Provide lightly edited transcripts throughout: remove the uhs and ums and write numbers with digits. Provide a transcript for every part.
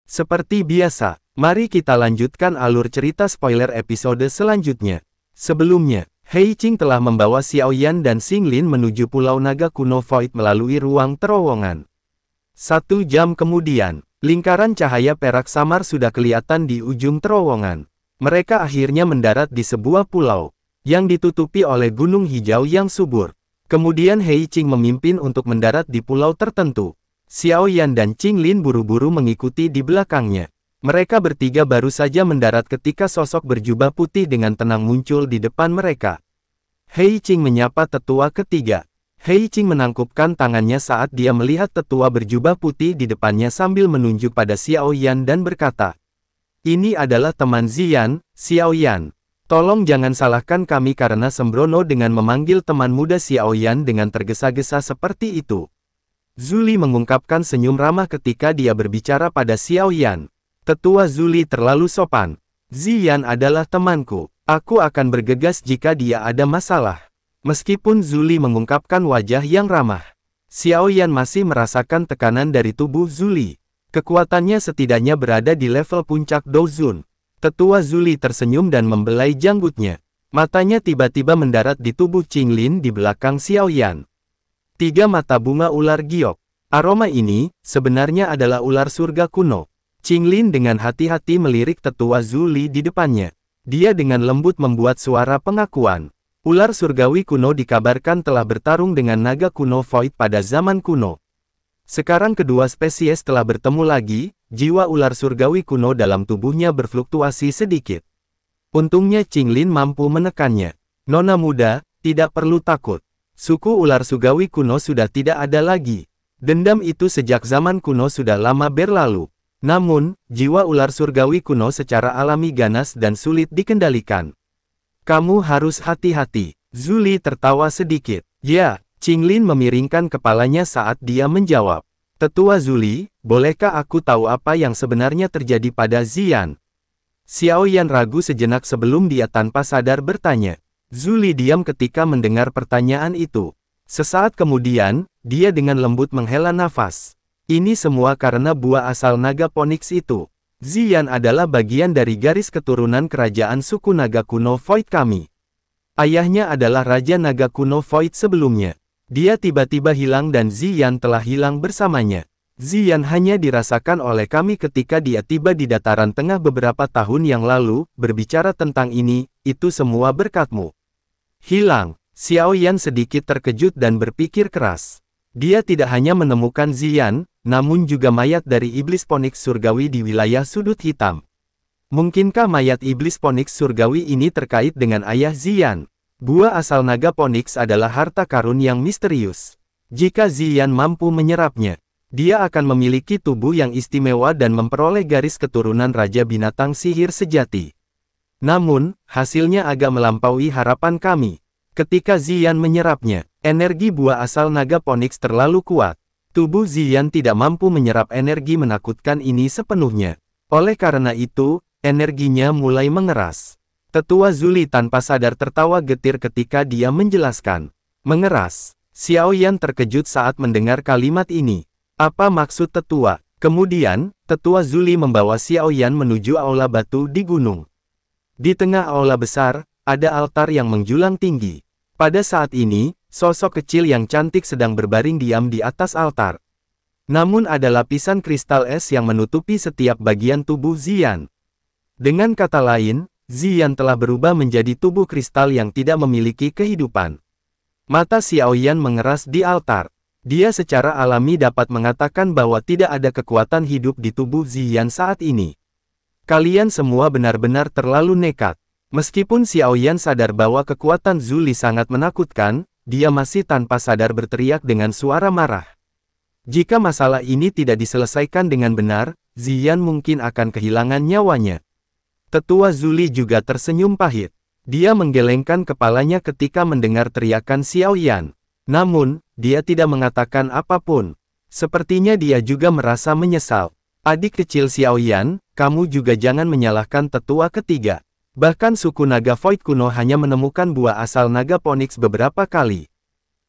Seperti biasa, mari kita lanjutkan alur cerita spoiler episode selanjutnya. Sebelumnya, Hei Qing telah membawa Xiao Yan dan Xing Lin menuju Pulau Naga Kuno Void melalui ruang terowongan. 1 jam kemudian, lingkaran cahaya perak samar sudah kelihatan di ujung terowongan. Mereka akhirnya mendarat di sebuah pulau yang ditutupi oleh gunung hijau yang subur. Kemudian Hei Qing memimpin untuk mendarat di pulau tertentu. Xiao Yan dan Xing Lin buru-buru mengikuti di belakangnya. Mereka bertiga baru saja mendarat ketika sosok berjubah putih dengan tenang muncul di depan mereka. Hei Qing menyapa tetua ketiga. Hei Qing menangkupkan tangannya saat dia melihat tetua berjubah putih di depannya sambil menunjuk pada Xiao Yan dan berkata, "Ini adalah teman Ziyan, Xiao Yan. Tolong jangan salahkan kami karena sembrono dengan memanggil teman muda Xiao Yan dengan tergesa-gesa seperti itu." Zuli mengungkapkan senyum ramah ketika dia berbicara pada Xiao Yan. Tetua Zuli terlalu sopan. Ziyan adalah temanku. Aku akan bergegas jika dia ada masalah. Meskipun Zuli mengungkapkan wajah yang ramah, Xiao Yan masih merasakan tekanan dari tubuh Zuli. Kekuatannya setidaknya berada di level puncak Douzun. Tetua Zuli tersenyum dan membelai janggutnya. Matanya tiba-tiba mendarat di tubuh Xing Lin di belakang Xiao Yan. 3 mata bunga ular giok. Aroma ini, sebenarnya adalah ular surga kuno. Xing Lin dengan hati-hati melirik tetua Zuli di depannya. Dia dengan lembut membuat suara pengakuan. Ular surgawi kuno dikabarkan telah bertarung dengan naga kuno Void pada zaman kuno. Sekarang kedua spesies telah bertemu lagi, jiwa ular surgawi kuno dalam tubuhnya berfluktuasi sedikit. Untungnya Xing Lin mampu menekannya. Nona muda, tidak perlu takut. Suku ular surgawi kuno sudah tidak ada lagi. Dendam itu sejak zaman kuno sudah lama berlalu. Namun, jiwa ular surgawi kuno secara alami ganas dan sulit dikendalikan. Kamu harus hati-hati. Zuli tertawa sedikit. Ya. Xing Lin memiringkan kepalanya saat dia menjawab. Tetua Zuli, bolehkah aku tahu apa yang sebenarnya terjadi pada Ziyan? Xiao Yan ragu sejenak sebelum dia tanpa sadar bertanya. Zuli diam ketika mendengar pertanyaan itu. Sesaat kemudian, dia dengan lembut menghela nafas. Ini semua karena buah asal naga Phoenix itu. Ziyan adalah bagian dari garis keturunan kerajaan suku naga kuno Void kami. Ayahnya adalah Raja Naga Kuno Void sebelumnya. Dia tiba-tiba hilang dan Ziyan telah hilang bersamanya. Ziyan hanya dirasakan oleh kami ketika dia tiba di dataran tengah beberapa tahun yang lalu. Berbicara tentang ini, itu semua berkatmu. Hilang. Xiao Yan sedikit terkejut dan berpikir keras. Dia tidak hanya menemukan Ziyan, namun juga mayat dari iblis Phoenix surgawi di wilayah sudut hitam. Mungkinkah mayat iblis Phoenix surgawi ini terkait dengan ayah Ziyan? Buah asal naga Phoenix adalah harta karun yang misterius. Jika Ziyan mampu menyerapnya, dia akan memiliki tubuh yang istimewa dan memperoleh garis keturunan Raja Binatang Sihir sejati. Namun, hasilnya agak melampaui harapan kami. Ketika Ziyan menyerapnya, energi buah asal naga Phoenix terlalu kuat. Tubuh Ziyan tidak mampu menyerap energi menakutkan ini sepenuhnya. Oleh karena itu, energinya mulai mengeras. Tetua Zuli tanpa sadar tertawa getir ketika dia menjelaskan. Mengeras. Xiao Yan terkejut saat mendengar kalimat ini. Apa maksud tetua? Kemudian, tetua Zuli membawa Xiao Yan menuju aula batu di gunung. Di tengah aula besar, ada altar yang menjulang tinggi. Pada saat ini, sosok kecil yang cantik sedang berbaring diam di atas altar. Namun ada lapisan kristal es yang menutupi setiap bagian tubuh Ziyan. Dengan kata lain, Ziyan telah berubah menjadi tubuh kristal yang tidak memiliki kehidupan. Mata Xiao Yan mengeras di altar. Dia secara alami dapat mengatakan bahwa tidak ada kekuatan hidup di tubuh Ziyan saat ini. Kalian semua benar-benar terlalu nekat. Meskipun Xiao Yan sadar bahwa kekuatan Zuli sangat menakutkan, dia masih tanpa sadar berteriak dengan suara marah. Jika masalah ini tidak diselesaikan dengan benar, Ziyan mungkin akan kehilangan nyawanya. Tetua Zuli juga tersenyum pahit. Dia menggelengkan kepalanya ketika mendengar teriakan Xiao Yan. Namun, dia tidak mengatakan apapun. Sepertinya dia juga merasa menyesal. Adik kecil Xiao Yan, kamu juga jangan menyalahkan tetua ketiga. Bahkan suku naga Void kuno hanya menemukan buah asal naga Phoenix beberapa kali.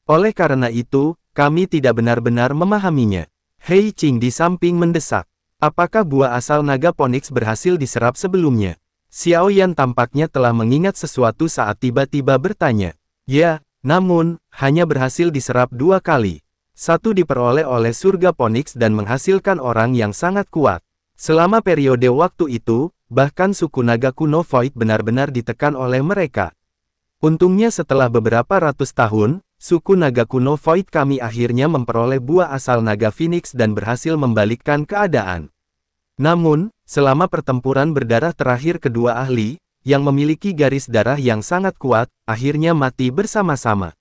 Oleh karena itu, kami tidak benar-benar memahaminya. Hei Qing di samping mendesak. Apakah buah asal naga Phoenix berhasil diserap sebelumnya? Xiao Yan tampaknya telah mengingat sesuatu saat tiba-tiba bertanya. Ya, namun, hanya berhasil diserap 2 kali. Satu diperoleh oleh surga Phoenix dan menghasilkan orang yang sangat kuat. Selama periode waktu itu, bahkan suku naga kuno Void benar-benar ditekan oleh mereka. Untungnya setelah beberapa ratus tahun, suku naga kuno Void kami akhirnya memperoleh buah asal naga Phoenix dan berhasil membalikkan keadaan. Namun, selama pertempuran berdarah terakhir kedua ahli, yang memiliki garis darah yang sangat kuat, akhirnya mati bersama-sama.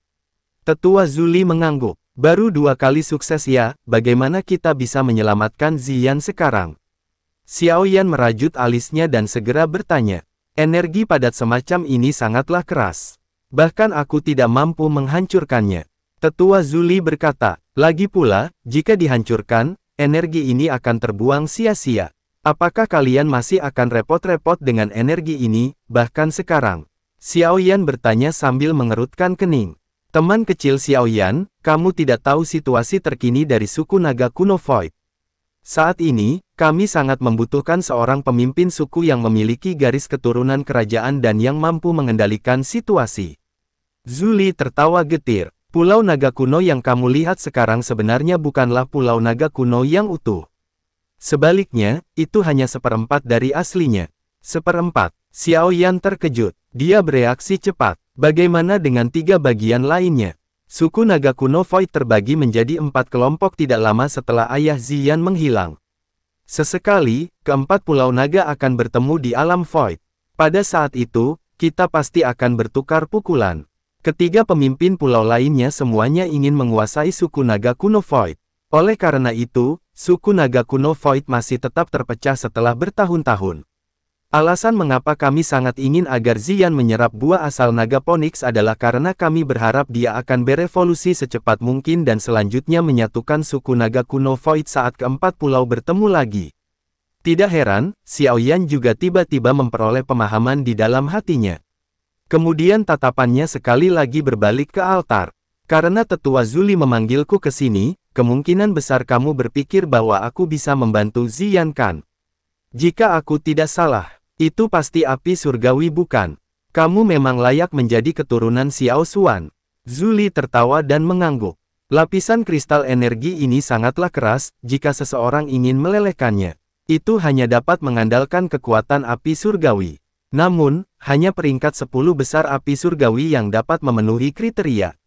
Tetua Zuli mengangguk. Baru 2 kali sukses ya, bagaimana kita bisa menyelamatkan Ziyan sekarang? Xiao Yan merajut alisnya dan segera bertanya. Energi padat semacam ini sangatlah keras. Bahkan aku tidak mampu menghancurkannya. Tetua Zuli berkata, lagi pula, jika dihancurkan, energi ini akan terbuang sia-sia. Apakah kalian masih akan repot-repot dengan energi ini, bahkan sekarang? Xiao Yan bertanya sambil mengerutkan kening. Teman kecil Xiao Yan, kamu tidak tahu situasi terkini dari suku naga kuno Void. Saat ini, kami sangat membutuhkan seorang pemimpin suku yang memiliki garis keturunan kerajaan dan yang mampu mengendalikan situasi. Zuli tertawa getir. Pulau naga kuno yang kamu lihat sekarang sebenarnya bukanlah pulau naga kuno yang utuh. Sebaliknya, itu hanya seperempat dari aslinya. Seperempat. Xiao Yan terkejut. Dia bereaksi cepat. Bagaimana dengan 3 bagian lainnya? Suku naga kuno Void terbagi menjadi 4 kelompok tidak lama setelah ayah Ziyan menghilang. Sesekali, keempat pulau naga akan bertemu di alam Void. Pada saat itu, kita pasti akan bertukar pukulan. Ketiga pemimpin pulau lainnya semuanya ingin menguasai suku naga kuno Void. Oleh karena itu, suku naga kuno Void masih tetap terpecah setelah bertahun-tahun. Alasan mengapa kami sangat ingin agar Ziyan menyerap buah asal naga Phoenix adalah karena kami berharap dia akan berevolusi secepat mungkin dan selanjutnya menyatukan suku naga kuno Void saat keempat pulau bertemu lagi. Tidak heran, Xiao Yan juga tiba-tiba memperoleh pemahaman di dalam hatinya. Kemudian tatapannya sekali lagi berbalik ke altar. Karena tetua Zuli memanggilku ke sini, kemungkinan besar kamu berpikir bahwa aku bisa membantu Ziyan kan? Jika aku tidak salah, itu pasti api surgawi bukan? Kamu memang layak menjadi keturunan Xiao Xuan. Zuli tertawa dan mengangguk. Lapisan kristal energi ini sangatlah keras, jika seseorang ingin melelehkannya. Itu hanya dapat mengandalkan kekuatan api surgawi. Namun, hanya peringkat 10 besar api surgawi yang dapat memenuhi kriteria.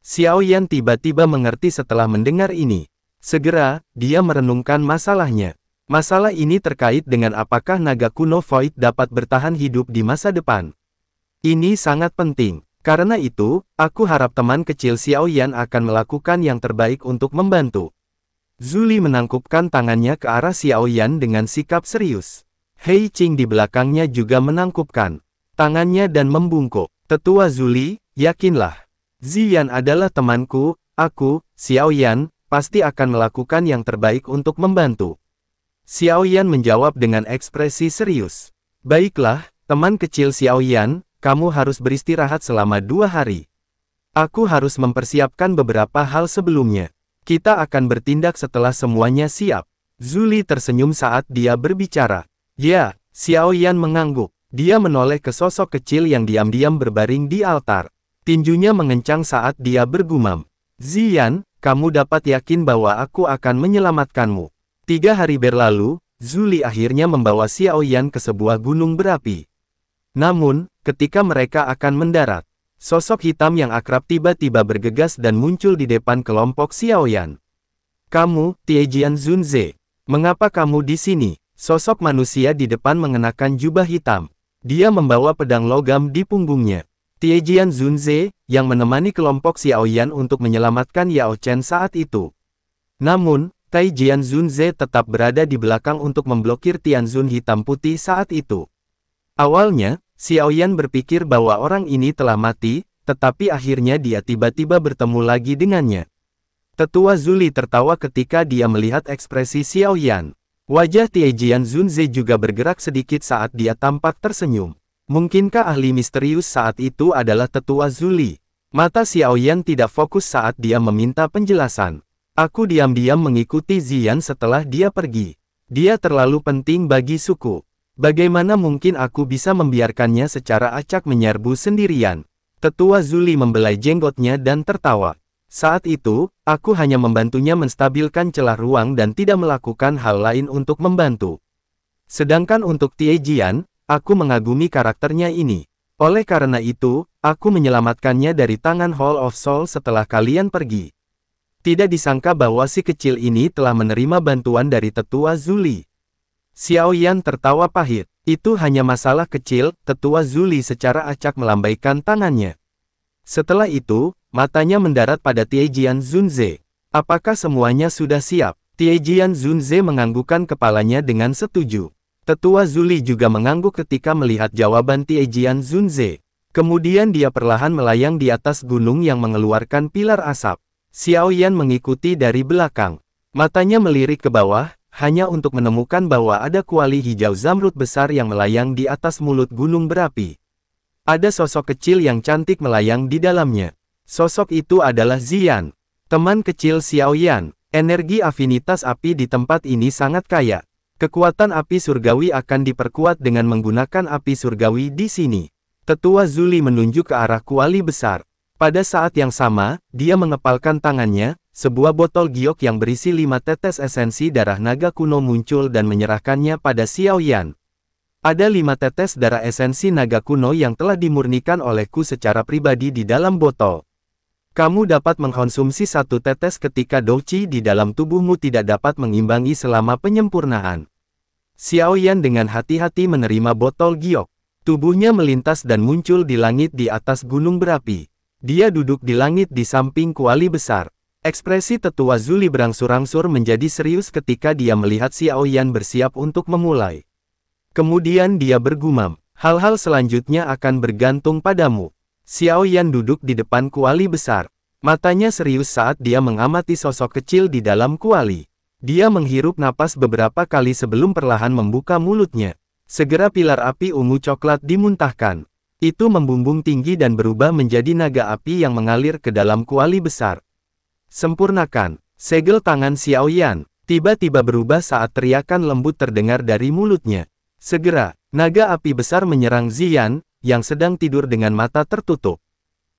Xiao Yan tiba-tiba mengerti setelah mendengar ini. Segera, dia merenungkan masalahnya. Masalah ini terkait dengan apakah naga kuno Void dapat bertahan hidup di masa depan. Ini sangat penting. Karena itu, aku harap teman kecil Xiao Yan akan melakukan yang terbaik untuk membantu. Zuli menangkupkan tangannya ke arah Xiao Yan dengan sikap serius. Hei Qing di belakangnya juga menangkupkan tangannya dan membungkuk. Tetua Zuli, yakinlah. Ziyan adalah temanku, aku, Xiao Yan, pasti akan melakukan yang terbaik untuk membantu. Xiao Yan menjawab dengan ekspresi serius. Baiklah, teman kecil Xiao Yan, kamu harus beristirahat selama 2 hari. Aku harus mempersiapkan beberapa hal sebelumnya. Kita akan bertindak setelah semuanya siap. Zuli tersenyum saat dia berbicara. Ya, Xiao Yan mengangguk. Dia menoleh ke sosok kecil yang diam-diam berbaring di altar. Tinjunya mengencang saat dia bergumam. Ziyan, kamu dapat yakin bahwa aku akan menyelamatkanmu. 3 hari berlalu, Zuli akhirnya membawa Xiao Yan ke sebuah gunung berapi. Namun, ketika mereka akan mendarat, sosok hitam yang akrab tiba-tiba bergegas dan muncul di depan kelompok Xiao Yan. Kamu, Tiejian Zunze. Mengapa kamu di sini? Sosok manusia di depan mengenakan jubah hitam. Dia membawa pedang logam di punggungnya. Tiejian Zunze, yang menemani kelompok Xiao Yan untuk menyelamatkan Yao Chen saat itu. Namun, Taijian Zunze tetap berada di belakang untuk memblokir Tianzun hitam putih saat itu. Awalnya, Xiao Yan berpikir bahwa orang ini telah mati, tetapi akhirnya dia tiba-tiba bertemu lagi dengannya. Tetua Zuli tertawa ketika dia melihat ekspresi Xiao Yan. Wajah Tiejian Zunze juga bergerak sedikit saat dia tampak tersenyum. Mungkinkah ahli misterius saat itu adalah Tetua Zuli? Mata Xiao Yan tidak fokus saat dia meminta penjelasan. Aku diam-diam mengikuti Ziyan setelah dia pergi. Dia terlalu penting bagi suku. Bagaimana mungkin aku bisa membiarkannya secara acak menyerbu sendirian? Tetua Zuli membelai jenggotnya dan tertawa. Saat itu, aku hanya membantunya menstabilkan celah ruang dan tidak melakukan hal lain untuk membantu. Sedangkan untuk Tiejian, aku mengagumi karakternya ini. Oleh karena itu, aku menyelamatkannya dari tangan Hall of Soul setelah kalian pergi. Tidak disangka bahwa si kecil ini telah menerima bantuan dari Tetua Zuli. Xiao Yan tertawa pahit. Itu hanya masalah kecil, Tetua Zuli secara acak melambaikan tangannya. Setelah itu, matanya mendarat pada Tiejian Zunze. Apakah semuanya sudah siap? Tiejian Zunze menganggukkan kepalanya dengan setuju. Tetua Zuli juga mengangguk ketika melihat jawaban Tiejian Zunze. Kemudian dia perlahan melayang di atas gunung yang mengeluarkan pilar asap. Xiao Yan mengikuti dari belakang. Matanya melirik ke bawah, hanya untuk menemukan bahwa ada kuali hijau zamrud besar yang melayang di atas mulut gunung berapi. Ada sosok kecil yang cantik melayang di dalamnya. Sosok itu adalah Ziyan, teman kecil Xiao Yan. Energi afinitas api di tempat ini sangat kaya. Kekuatan api surgawi akan diperkuat dengan menggunakan api surgawi di sini. Tetua Zuli menunjuk ke arah kuali besar. Pada saat yang sama, dia mengepalkan tangannya. Sebuah botol giok yang berisi 5 tetes esensi darah naga kuno muncul dan menyerahkannya pada Xiao Yan. Ada 5 tetes darah esensi naga kuno yang telah dimurnikan olehku secara pribadi di dalam botol. Kamu dapat mengkonsumsi 1 tetes ketika douqi di dalam tubuhmu tidak dapat mengimbangi selama penyempurnaan. Xiao Yan dengan hati-hati menerima botol giok. Tubuhnya melintas dan muncul di langit di atas gunung berapi. Dia duduk di langit di samping kuali besar. Ekspresi Tetua Zuli berangsur-angsur menjadi serius ketika dia melihat Xiao Yan bersiap untuk memulai. Kemudian dia bergumam, hal-hal selanjutnya akan bergantung padamu. Xiao Yan duduk di depan kuali besar. Matanya serius saat dia mengamati sosok kecil di dalam kuali. Dia menghirup napas beberapa kali sebelum perlahan membuka mulutnya. Segera pilar api ungu coklat dimuntahkan. Itu membumbung tinggi dan berubah menjadi naga api yang mengalir ke dalam kuali besar. Sempurnakan. Segel tangan Xiao Yan tiba-tiba berubah saat teriakan lembut terdengar dari mulutnya. Segera, naga api besar menyerang Ziyan, yang sedang tidur dengan mata tertutup.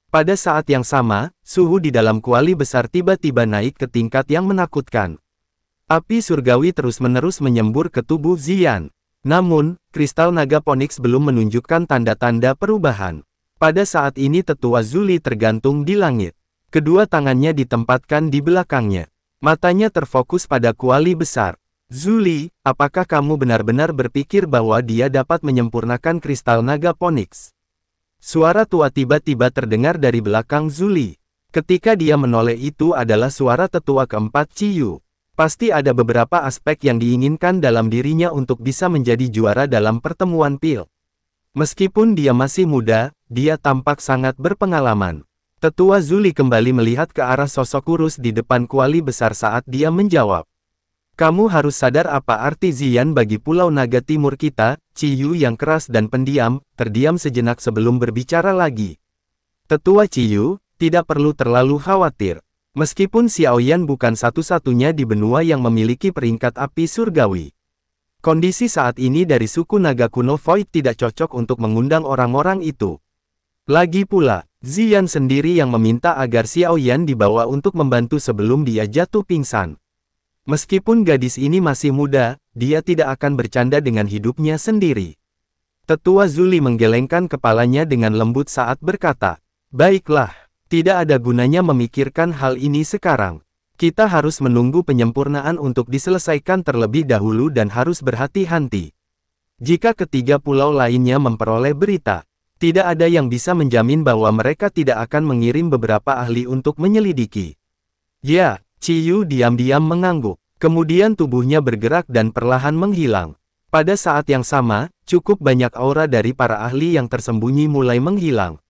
Pada saat yang sama, suhu di dalam kuali besar tiba-tiba naik ke tingkat yang menakutkan. Api surgawi terus-menerus menyembur ke tubuh Ziyan. Namun, kristal naga Phoenix belum menunjukkan tanda-tanda perubahan. Pada saat ini Tetua Zuli tergantung di langit. Kedua tangannya ditempatkan di belakangnya. Matanya terfokus pada kuali besar. Zuli, apakah kamu benar-benar berpikir bahwa dia dapat menyempurnakan kristal naga Phoenix? Suara tua tiba-tiba terdengar dari belakang Zuli. Ketika dia menoleh itu adalah suara tetua keempat Ciyu. Pasti ada beberapa aspek yang diinginkan dalam dirinya untuk bisa menjadi juara dalam pertemuan pil. Meskipun dia masih muda, dia tampak sangat berpengalaman. Tetua Zuli kembali melihat ke arah sosok kurus di depan kuali besar saat dia menjawab. Kamu harus sadar apa arti Ziyan bagi Pulau Naga Timur kita. Ciyu yang keras dan pendiam, terdiam sejenak sebelum berbicara lagi. Tetua Ciyu, tidak perlu terlalu khawatir. Meskipun Xiao Yan bukan satu-satunya di benua yang memiliki peringkat api surgawi. Kondisi saat ini dari suku naga kuno Void tidak cocok untuk mengundang orang-orang itu. Lagi pula, Ziyan sendiri yang meminta agar Xiao Yan dibawa untuk membantu sebelum dia jatuh pingsan. Meskipun gadis ini masih muda, dia tidak akan bercanda dengan hidupnya sendiri. Tetua Zuli menggelengkan kepalanya dengan lembut saat berkata, "Baiklah, tidak ada gunanya memikirkan hal ini sekarang. Kita harus menunggu penyempurnaan untuk diselesaikan terlebih dahulu dan harus berhati-hati. Jika ketiga pulau lainnya memperoleh berita, tidak ada yang bisa menjamin bahwa mereka tidak akan mengirim beberapa ahli untuk menyelidiki." Ya, Ciyu diam-diam mengangguk. Kemudian tubuhnya bergerak dan perlahan menghilang. Pada saat yang sama, cukup banyak aura dari para ahli yang tersembunyi mulai menghilang.